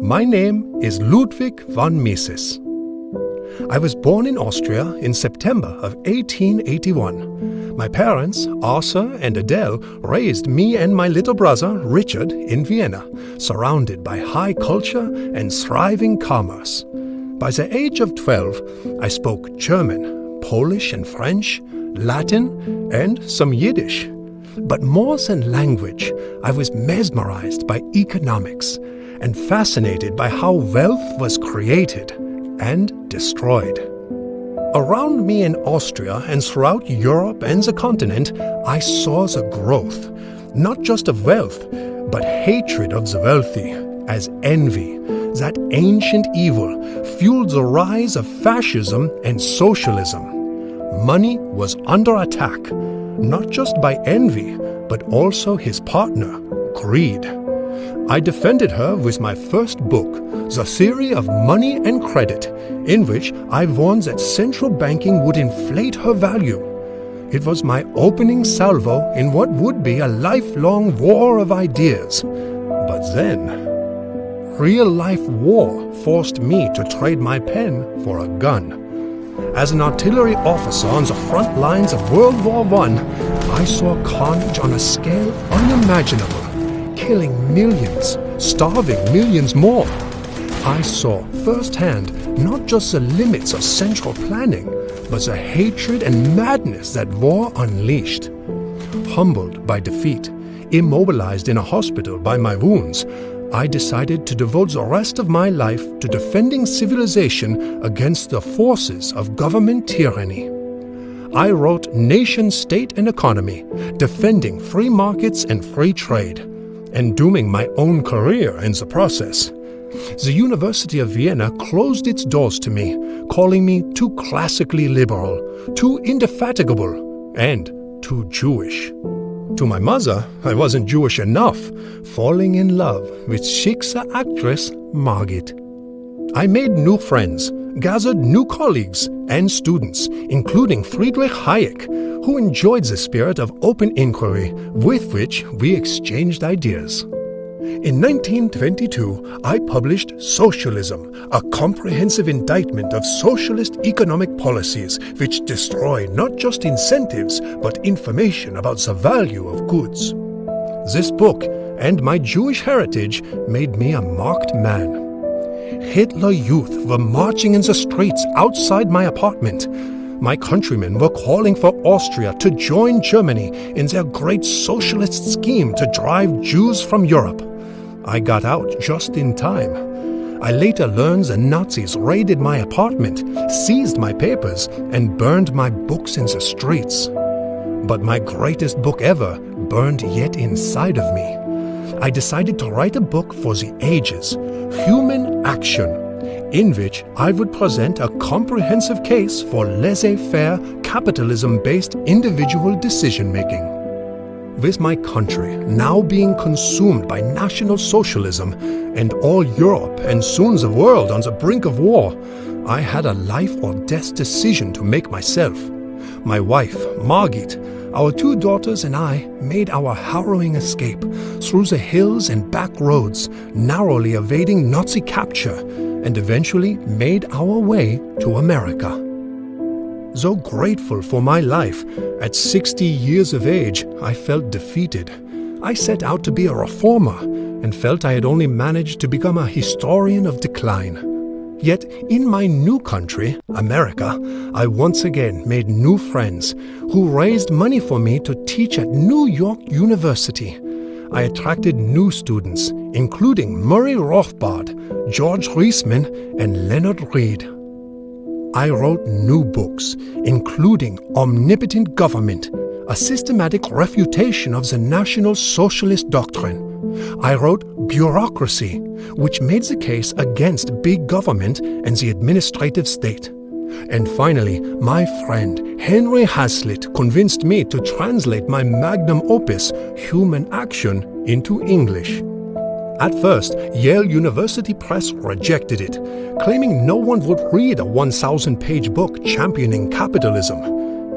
My name is Lودویگ von Mises. I was born in Austria in September of 1881. My parents, Arthur and Adele, raised me and my little brother, Richard, in Vienna, surrounded by high culture and thriving commerce. By the age of 12, I spoke German, Polish and French, Latin, and some Yiddish. But more than language, I was mesmerized by economics and fascinated by how wealth was created and destroyed. Around me in Austria and throughout Europe and the continent, I saw the growth, not just of wealth, but hatred of the wealthy, as envy, that ancient evil, fueled the rise of fascism and socialism. Money was under attack, not just by envy, but also his partner, greed. I defended her with my first book, The Theory of Money and Credit, in which I warned that central banking would inflate her value. It was my opening salvo in what would be a lifelong war of ideas. But then, real-life war forced me to trade my pen for a gun. As an artillery officer on the front lines of World War I, I saw carnage on a scale unimaginable, killing millions, starving millions more. I saw firsthand not just the limits of central planning, but the hatred and madness that war unleashed. Humbled by defeat, immobilized in a hospital by my wounds, I decided to devote the rest of my life to defending civilization against the forces of government tyranny. I wrote Nation, State and Economy, defending free markets and free trade, and dooming my own career in the process. The University of Vienna closed its doors to me, calling me too classically liberal, too indefatigable, and too Jewish. To my mother, I wasn't Jewish enough, falling in love with Schicksa actress Margit. I made new friends, gathered new colleagues and students, including Friedrich Hayek, who enjoyed the spirit of open inquiry with which we exchanged ideas. In 1922, I published Socialism, a comprehensive indictment of socialist economic policies which destroy not just incentives, but information about the value of goods. This book and my Jewish heritage made me a marked man. Hitler Youth were marching in the streets outside my apartment. My countrymen were calling for Austria to join Germany in their great socialist scheme to drive Jews from Europe. I got out just in time. I later learned the Nazis raided my apartment, seized my papers, and burned my books in the streets. But my greatest book ever burned yet inside of me. I decided to write a book for the ages, Human Action, in which I would present a comprehensive case for laissez-faire, capitalism-based individual decision-making. With my country now being consumed by National Socialism and all Europe and soon the world on the brink of war, I had a life or death decision to make myself. My wife, Margit, our two daughters and I made our harrowing escape through the hills and back roads, narrowly evading Nazi capture, and eventually made our way to America. Though grateful for my life, at 60 years of age, I felt defeated. I set out to be a reformer and felt I had only managed to become a historian of decline. Yet in my new country, America, I once again made new friends who raised money for me to teach at New York University. I attracted new students, including Murray Rothbard, George Reisman, and Leonard Reed. I wrote new books, including Omnipotent Government, a systematic refutation of the National Socialist doctrine. I wrote Bureaucracy, which made the case against big government and the administrative state. And finally, my friend Henry Hazlitt convinced me to translate my magnum opus, Human Action, into English. At first, Yale University Press rejected it, claiming no one would read a 1,000-page book championing capitalism.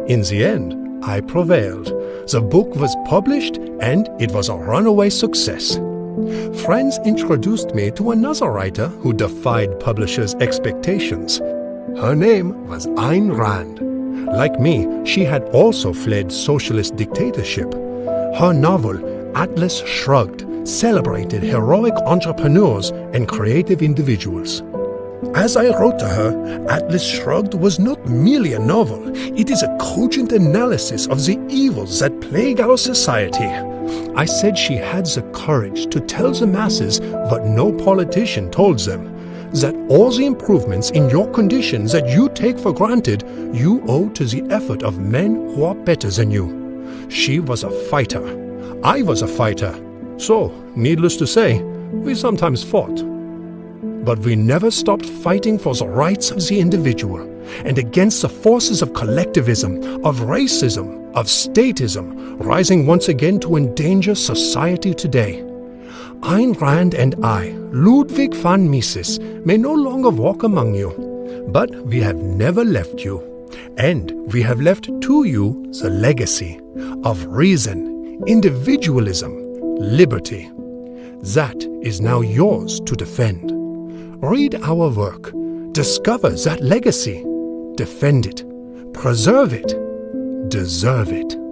In the end, I prevailed. The book was published and it was a runaway success. Friends introduced me to another writer who defied publishers' expectations. Her name was Ayn Rand. Like me, she had also fled socialist dictatorship. Her novel, Atlas Shrugged, celebrated heroic entrepreneurs and creative individuals. As I wrote to her, Atlas Shrugged was not merely a novel. It is a cogent analysis of the evils that plague our society. I said she had the courage to tell the masses what no politician told them, that all the improvements in your conditions that you take for granted, you owe to the effort of men who are better than you. She was a fighter. I was a fighter. So, needless to say, we sometimes fought. But we never stopped fighting for the rights of the individual and against the forces of collectivism, of racism, of statism, rising once again to endanger society today. Ayn Rand and I, Lودویگ van Mises, may no longer walk among you, but we have never left you. And we have left to you the legacy of reason, individualism, liberty. That is now yours to defend. Read our work, discover that legacy, defend it, preserve it, deserve it.